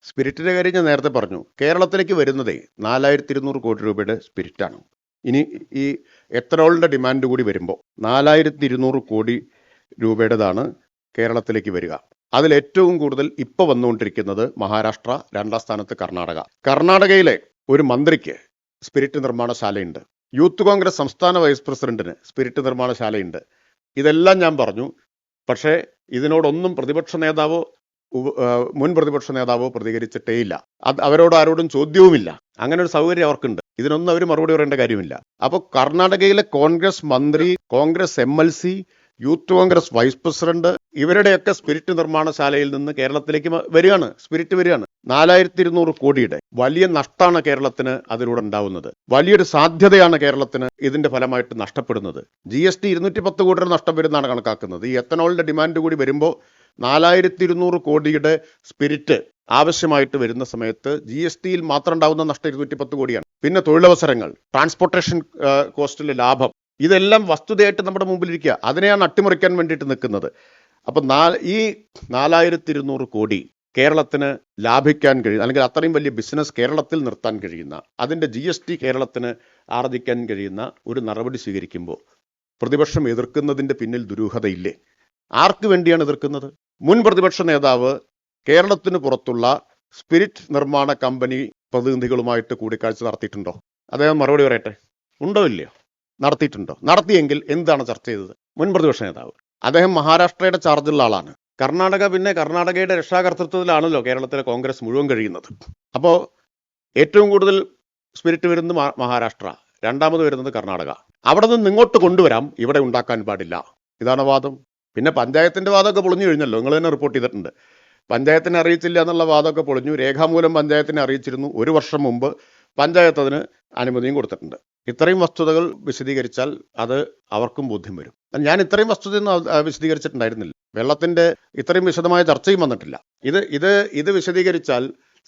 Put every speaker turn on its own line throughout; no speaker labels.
സ്പിരിറ്റിന്റെ കാര്യം ഞാൻ നേരത്തെ പറഞ്ഞു. കേരളത്തിലേക്ക് വരുന്നതേ 4200 കോടി രൂപയുടെ സ്പിരിറ്റാണ്. ഇനി ഈ എത്തനോളിന്റെ ഡിമാൻഡ് കൂടി വരുമ്പോൾ 4200 കോടി രൂപയുടേതാണ് കേരളത്തിലേക്ക് വരിക. അതിൽ ഏറ്റവും കൂടുതൽ ഇപ്പോൾ വന്നുകൊണ്ടിരിക്കുന്നത് മഹാരാഷ്ട്ര, രണ്ടാം സ്ഥാനത്ത് കർണാടക. കർണാടകയിലെ ഒരു മന്ത്രിക്ക് സ്പിരിറ്റ് നിർമ്മാണശാലയുണ്ട്. യൂത്ത് കോൺഗ്രസ് സംസ്ഥാന വൈസ് പ്രസിഡന്റിന് സ്പിരിറ്റ് നിർമ്മാണശാലയുണ്ട്. ഇതെല്ലാം ഞാൻ പറഞ്ഞു. പക്ഷേ ഇതിനോടൊന്നും പ്രതിപക്ഷ നേതാവോ മുൻ പ്രതിപക്ഷ നേതാവോ പ്രതികരിച്ചിട്ടേയില്ല. അവരോട് ആരോടും ചോദ്യവുമില്ല. അങ്ങനെ ഒരു സൗകര്യം അവർക്കുണ്ട്. ഇതിനൊന്നും അവർ മറുപടി പറയേണ്ട കാര്യമില്ല. അപ്പോൾ കർണാടകയിലെ കോൺഗ്രസ് മന്ത്രി, Congress MLC, youth Congress vice president ഇവരുടെയൊക്കെ സ്പിരിറ്റ് നിർമ്മാണശാലയിൽ നിന്ന് കേരളത്തിലേക്ക് വരികയാണ്. സ്പിരിറ്റ് വരികയാണ്. 4200 കോടിയുടെ വലിയ നഷ്ടമാണ് കേരളത്തിന് അതിലൂടെ ഉണ്ടാവുന്നത്. വലിയൊരു സാധ്യതയാണ് കേരളത്തിന് ഇതിന്റെ ഫലമായിട്ട് നഷ്ടപ്പെടുന്നത്. GST 210 കോടിയുടെ നഷ്ടം വരുന്നതാണ് കണക്കാക്കുന്നത്. ഈ എത്തനോളിന്റെ ഡിമാൻഡ് കൂടി വരുമ്പോൾ 4200 കോടിയുടെ സ്പിരിറ്റ് ആവശ്യമായിട്ട് വരുന്ന സമയത്ത് GSTയിൽ മാത്രം ഉണ്ടാവുന്ന നഷ്ടം 210 കോടിയാണ്. പിന്നെ തൊഴിലവസരങ്ങൾ, ട്രാൻസ്പോർട്ടേഷൻ കോസ്റ്റിലെ ലാഭം, ഇതെല്ലാം വസ്തുതയായിട്ട് നമ്മുടെ മുമ്പിലിരിക്കുക. അതിനെയാണ് അട്ടിമറിക്കാൻ വേണ്ടിയിട്ട് നിൽക്കുന്നത്. അപ്പം ഈ 4200 കോടി കേരളത്തിന് ലാഭിക്കാൻ കഴിയുന്ന, അല്ലെങ്കിൽ അത്രയും വലിയ ബിസിനസ് കേരളത്തിൽ നിർത്താൻ കഴിയുന്ന, അതിൻ്റെ GST കേരളത്തിന് ആർജിക്കാൻ കഴിയുന്ന ഒരു നടപടി സ്വീകരിക്കുമ്പോൾ പ്രതിപക്ഷം എതിർക്കുന്നതിൻ്റെ പിന്നിൽ ദുരൂഹതയില്ലേ? ആർക്ക് വേണ്ടിയാണ് എതിർക്കുന്നത്? മുൻ പ്രതിപക്ഷ നേതാവ് കേരളത്തിന് പുറത്തുള്ള സ്പിരിറ്റ് നിർമ്മാണ കമ്പനി പ്രതിനിധികളുമായിട്ട് കൂടിക്കാഴ്ച നടത്തിയിട്ടുണ്ടോ? അദ്ദേഹം മറുപടി പറയട്ടെ. ഉണ്ടോ ഇല്ലയോ? നടത്തിയിട്ടുണ്ടോ? നടത്തിയെങ്കിൽ എന്താണ് ചർച്ച ചെയ്തത്? മുൻ പ്രതിപക്ഷ നേതാവ് അദ്ദേഹം മഹാരാഷ്ട്രയുടെ ചാർജുള്ള ആളാണ്. കർണാടക, പിന്നെ കർണാടകയുടെ രക്ഷാകർതൃത്വത്തിലാണല്ലോ കേരളത്തിലെ കോൺഗ്രസ് മുഴുവൻ കഴിയുന്നത്. അപ്പോൾ ഏറ്റവും കൂടുതൽ സ്പിരിറ്റ് വരുന്നത് മഹാരാഷ്ട്ര, രണ്ടാമത് വരുന്നത് കർണാടക. അവിടെ നിന്ന് ഇങ്ങോട്ട് കൊണ്ടുവരാം, ഇവിടെ ഉണ്ടാക്കാൻ പാടില്ല. ഇതാണ് വാദം. പിന്നെ പഞ്ചായത്തിന്റെ വാദമൊക്കെ പൊളിഞ്ഞു കഴിഞ്ഞല്ലോ. നിങ്ങൾ തന്നെ റിപ്പോർട്ട് ചെയ്തിട്ടുണ്ട്. പഞ്ചായത്തിനെ അറിയിച്ചില്ല എന്നുള്ള വാദമൊക്കെ പൊളിഞ്ഞു. രേഖാമൂലം പഞ്ചായത്തിനെ അറിയിച്ചിരുന്നു. 1 വർഷം മുമ്പ് പഞ്ചായത്ത് അതിന് അനുമതിയും കൊടുത്തിട്ടുണ്ട്. ഇത്രയും വസ്തുതകൾ വിശദീകരിച്ചാൽ അത് അവർക്കും ബോധ്യം വരും. ഞാൻ ഇത്രയും വസ്തുതയൊന്നും വിശദീകരിച്ചിട്ടുണ്ടായിരുന്നില്ല. വെള്ളത്തിന്റെ ഇത്രയും വിശദമായ ചർച്ചയും വന്നിട്ടില്ല. ഇത് വിശദീകരിച്ചാൽ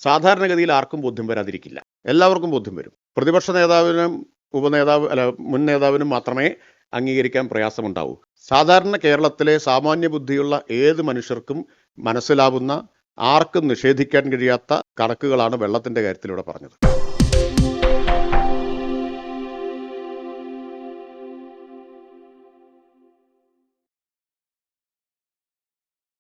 സാധാരണഗതിയിൽ ആർക്കും ബോധ്യം വരാതിരിക്കില്ല. എല്ലാവർക്കും ബോധ്യം വരും. പ്രതിപക്ഷ നേതാവിനും മുൻ നേതാവിനും മാത്രമേ അംഗീകരിക്കാൻ പ്രയാസമുണ്ടാവൂ. സാധാരണ കേരളത്തിലെ സാമാന്യ ബുദ്ധിയുള്ള ഏത് മനുഷ്യർക്കും മനസ്സിലാവുന്ന, ആർക്കും നിഷേധിക്കാൻ കഴിയാത്ത കണക്കുകളാണ് വെള്ളത്തിന്റെ കാര്യത്തിലൂടെ പറഞ്ഞത്.